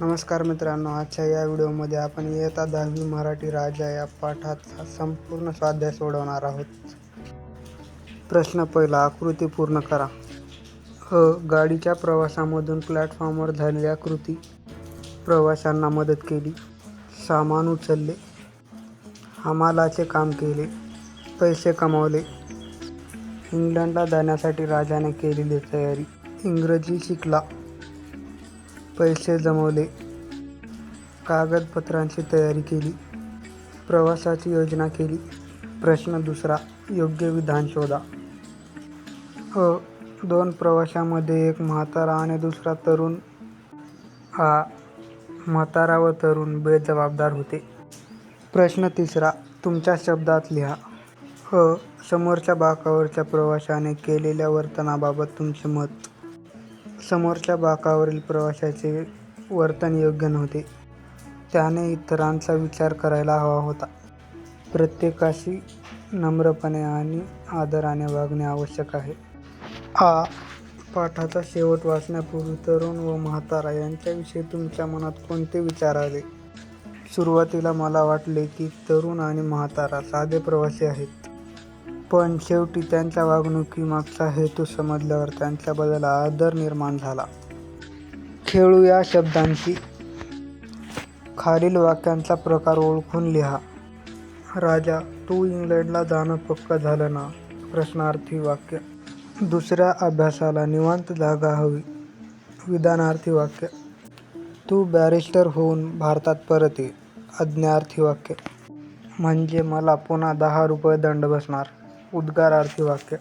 नमस्कार मित्रांनो, आजच्या या व्हिडिओमध्ये आपण इयत्ता 10वी मराठी राजा या पाठाचा संपूर्ण स्वाध्याय सोडवणार आहोत. प्रश्न पहिला, आकृती पूर्ण करा. गाडीच्या प्रवासामधून प्लॅटफॉर्मवर झालेल्या कृती. प्रवाशांना मदत केली, सामान उचलले, हमालाचे काम केले, पैसे कमावले. इंग्लंडला जाण्यासाठी राजाने केलेली तयारी. इंग्रजी शिकला, पैसे जमवले, कागदपत्रांची तयारी केली, प्रवासाची योजना केली. प्रश्न दुसरा, योग्य विधान शोधा. दोन प्रवाशांमध्ये एक म्हातारा आणि दुसरा तरुण. म्हातारा व तरुण बेजबाबदार होते. प्रश्न तिसरा, तुमच्या शब्दात लिहा. समोरच्या बाकावरच्या प्रवाशाने केलेल्या वर्तनाबाबत तुमचे मत. समोरच्या बाकावरील प्रवाशाचे वर्तन योग्य नव्हते. त्याने इतरांचा विचार करायला हवा होता. प्रत्येकाशी नम्रपणे आणि आदराने वागणे आवश्यक आहे. पाठाचा शेवट वाचण्यापूर्वी तरुण व म्हातारा यांच्याविषयी तुमच्या मनात कोणते विचार आले? सुरुवातीला मला वाटले की तरुण आणि म्हातारा साधे प्रवासी आहेत. पण शेवटी त्यांच्या वागणुकीमागचा हेतू समजल्यावर त्यांच्याबद्दल आदर निर्माण झाला. खेळूया शब्दांची. खालील वाक्यांचा प्रकार ओळखून लिहा. राजा, तू इंग्लंडला जाणं पक्क झालं ना? प्रश्नार्थी वाक्य. दुसऱ्या अभ्यासाला निवांत जागा हवी. विधानार्थी वाक्य. तू बॅरिस्टर होऊन भारतात परत ये. आज्ञार्थी वाक्य. म्हणजे मला पुन्हा 10 रुपये दंड बसणार. उद्गारार्थी वाक्य.